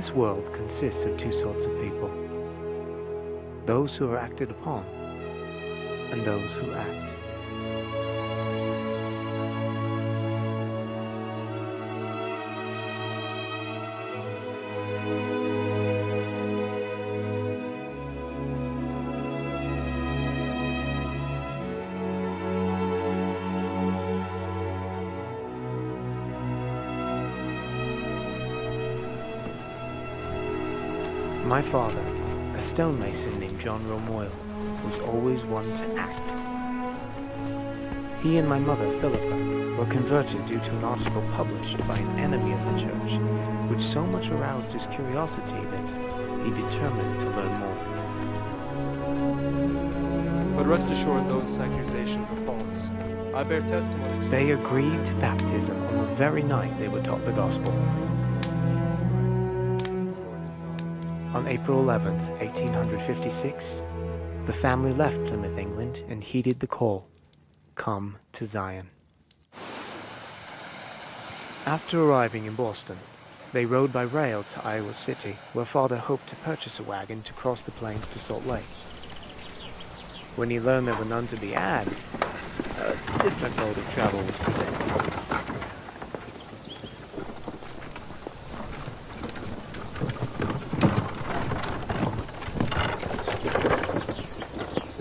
This world consists of two sorts of people. Those who are acted upon, and those who act. My father, a stonemason named John Rowe Moyle, was always one to act. He and my mother, Philippa, were converted due to an article published by an enemy of the church, which so much aroused his curiosity that he determined to learn more. But rest assured, those accusations are false. I bear testimony to... They agreed to baptism on the very night they were taught the gospel. On April 11th, 1856, the family left Plymouth, England, and heeded the call, "Come to Zion." After arriving in Boston, they rode by rail to Iowa City, where Father hoped to purchase a wagon to cross the plains to Salt Lake. When he learned there were none to be had, a different mode of travel was presented.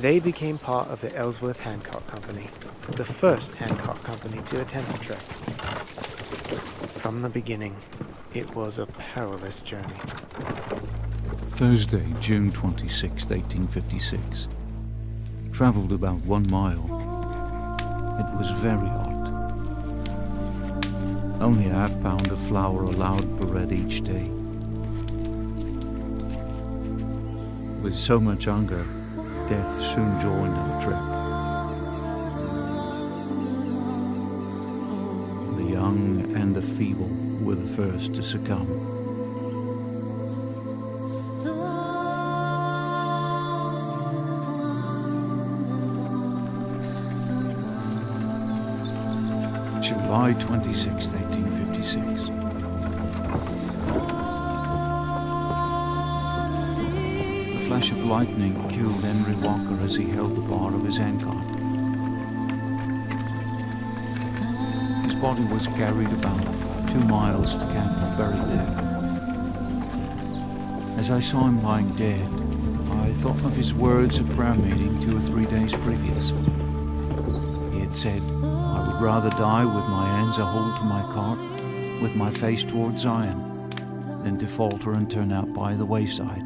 They became part of the Ellsworth Hancock Company, the first Hancock Company to attempt the trek. From the beginning, it was a perilous journey. Thursday, June 26, 1856. Travelled about 1 mile. It was very hot. Only a half pound of flour allowed per bread each day. With so much hunger, death soon joined our trek. The young and the feeble were the first to succumb. July 26, 1856. A flash of lightning killed Henry Walker as he held the bar of his handcart. His body was carried about 2 miles to camp and buried there. As I saw him lying dead, I thought of his words at prayer meeting 2 or 3 days previous. He had said, "I would rather die with my hands a hold to my cart, with my face towards Zion, than to falter and turn out by the wayside."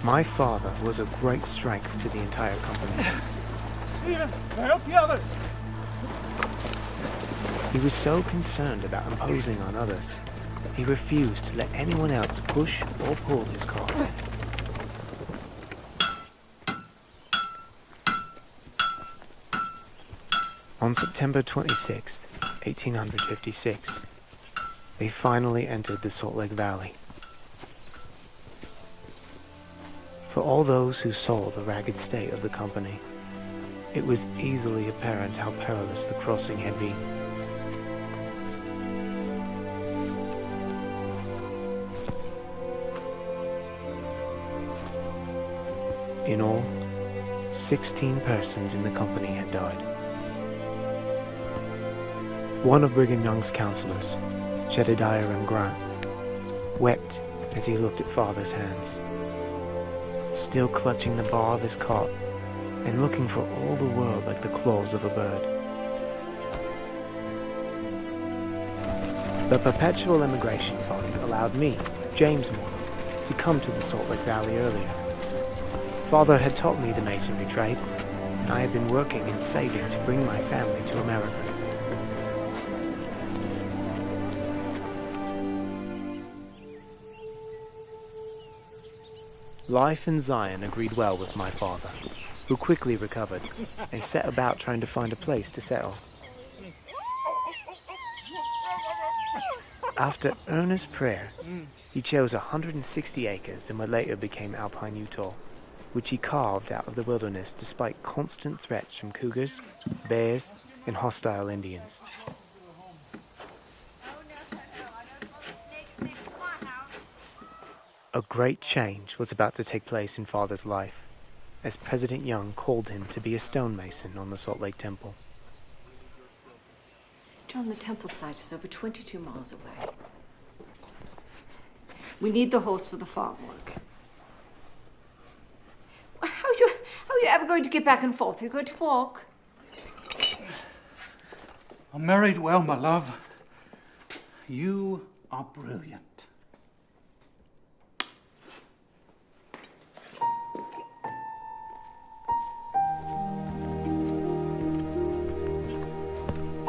My father was a great strength to the entire company. Stephen, help the others! He was so concerned about imposing on others, he refused to let anyone else push or pull his cart. On September 26, 1856, they finally entered the Salt Lake Valley. For all those who saw the ragged state of the company, it was easily apparent how perilous the crossing had been. In all, 16 persons in the company had died. One of Brigham Young's counselors, Jedediah M. Grant, wept as he looked at Father's hands, still clutching the bar of his cart and looking for all the world like the claws of a bird. The Perpetual Immigration Fund allowed me, James Moyle, to come to the Salt Lake Valley earlier. Father had taught me the masonry trade, and I had been working and saving to bring my family to America. Life in Zion agreed well with my father. who quickly recovered and set about trying to find a place to settle. After earnest prayer, he chose 160 acres in what later became Alpine Utah, which he carved out of the wilderness despite constant threats from cougars, bears, and hostile Indians. A great change was about to take place in Father's life, as President Young called him to be a stonemason on the Salt Lake Temple. John, the temple site is over 22 miles away. We need the horse for the farm work. How are you ever going to get back and forth? Are you going to walk? I'm married well, my love. You are brilliant.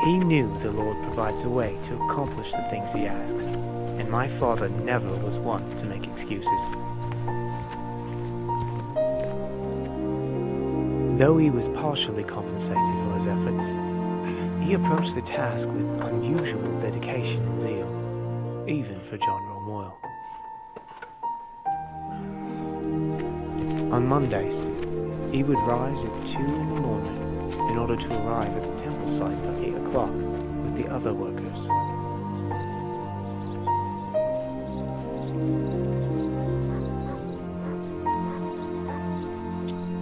He knew the Lord provides a way to accomplish the things he asks, and my father never was one to make excuses. Though he was partially compensated for his efforts, he approached the task with unusual dedication and zeal, even for John Rowe Moyle. On Mondays, he would rise at 2 in the morning in order to arrive at the temple site by 8 o'clock with the other workers.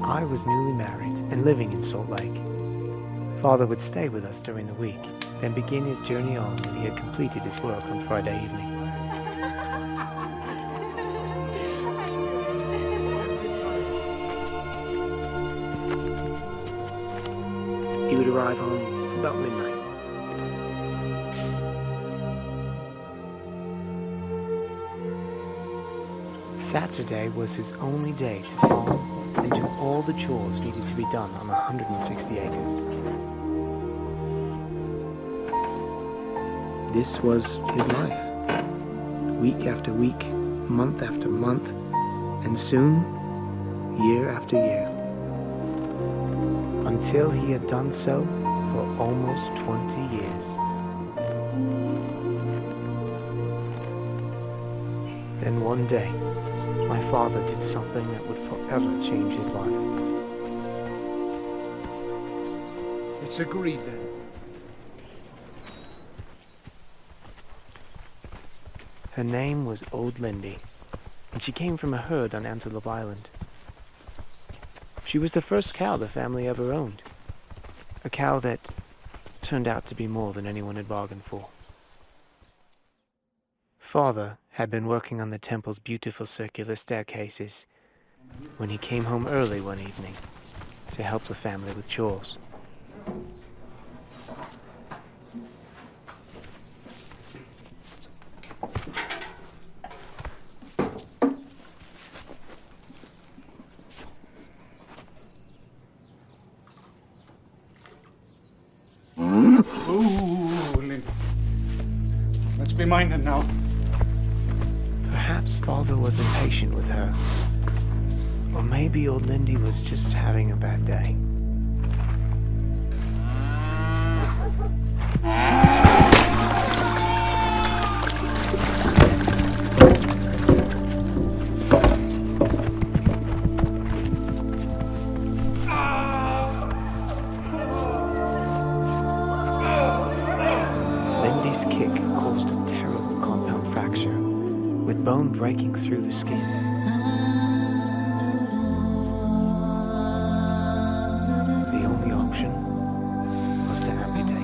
I was newly married and living in Salt Lake. Father would stay with us during the week, then begin his journey on when he had completed his work on Friday evening. He would arrive home about midnight. Saturday was his only day to farm and do all the chores needed to be done on 160 acres. This was his life. Week after week, month after month, and soon, year after year. Until he had done so for almost 20 years. Then one day, my father did something that would forever change his life. It's agreed then. Her name was Old Lindy, and she came from a herd on Antelope Island. She was the first cow the family ever owned. A cow that turned out to be more than anyone had bargained for. Father had been working on the temple's beautiful circular staircases when he came home early one evening to help the family with chores. Ooh, Lindy. Let's be minded now. Perhaps Father was impatient with her. Or maybe old Lindy was just having a bad day. Lindy's kick caused a terrible compound fracture, with bone breaking through the skin. The only option was to amputate.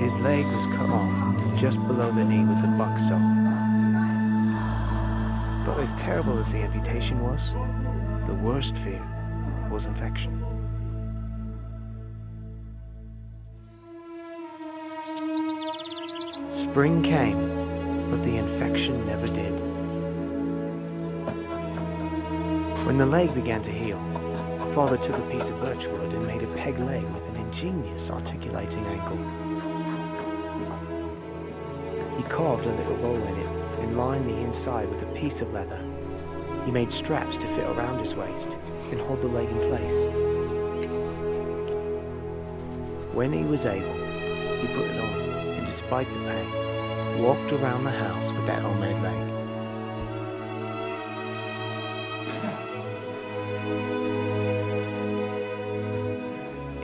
His leg was cut off just below the knee with a bucksaw. But as terrible as the amputation was, the worst fear was infection. Spring came, but the infection never did. When the leg began to heal, Father took a piece of birchwood and made a peg leg with an ingenious articulating ankle. He carved a little bowl in it and lined the inside with a piece of leather. He made straps to fit around his waist and hold the leg in place. When he was able, he put it on and, despite the pain, walked around the house with that homemade leg.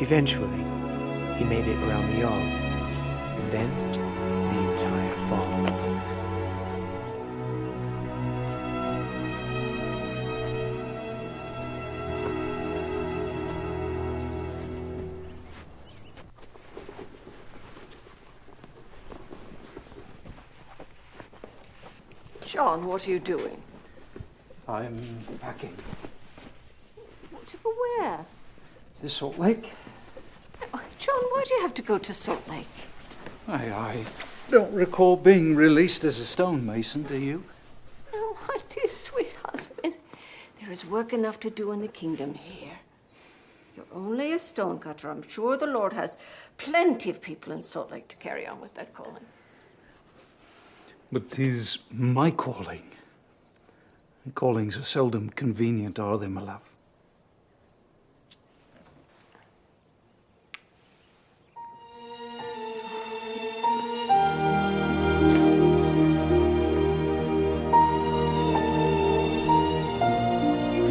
Eventually, he made it around the yard, and then the entire farm. John, what are you doing? I'm packing. To where? To Salt Lake? Oh, John, why do you have to go to Salt Lake? I don't recall being released as a stonemason, do you? Oh, my dear sweet husband. There is work enough to do in the kingdom here. You're only a stonecutter. I'm sure the Lord has plenty of people in Salt Lake to carry on with that calling. But 'tis my calling. Callings are seldom convenient, are they, my love?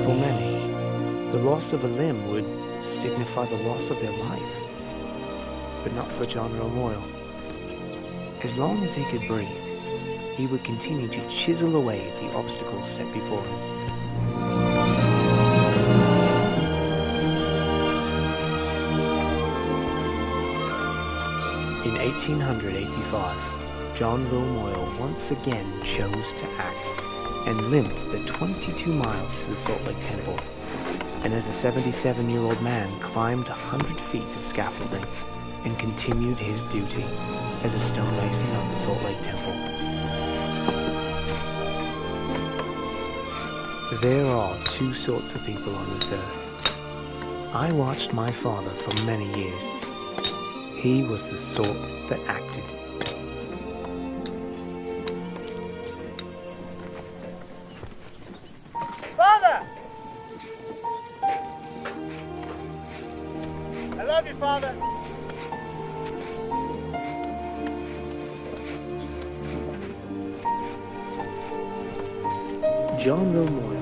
For many, the loss of a limb would signify the loss of their life. But not for John Rowe Moyle. As long as he could breathe, he would continue to chisel away at the obstacles set before him. In 1885, John Rowe Moyle once again chose to act and limped the 22 miles to the Salt Lake Temple, and as a 77-year-old man climbed 100 feet of scaffolding and continued his duty as a stonemason of the Salt Lake Temple. There are two sorts of people on this earth. I watched my father for many years. He was the sort that acted. Father! I love you, Father. John Rowe Moyle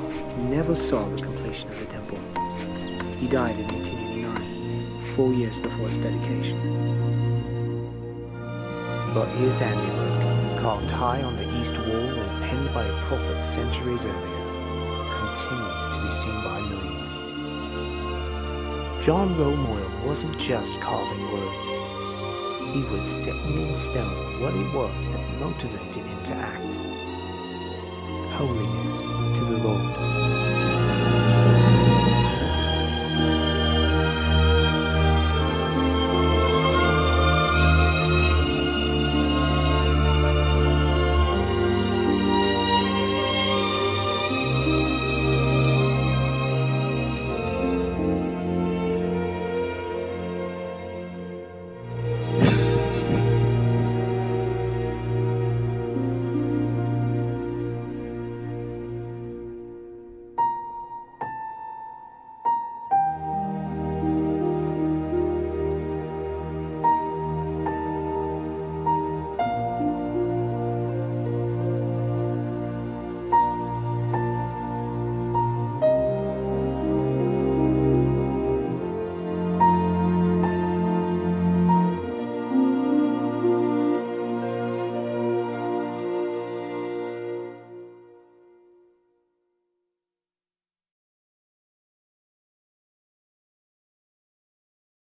never saw the completion of the temple. He died in 1889, 4 years before its dedication. But his handiwork, carved high on the east wall and penned by a prophet centuries earlier, continues to be seen by millions. John Rowe Moyle wasn't just carving words. He was setting in stone what it was that motivated him to act. Holiness to the Lord.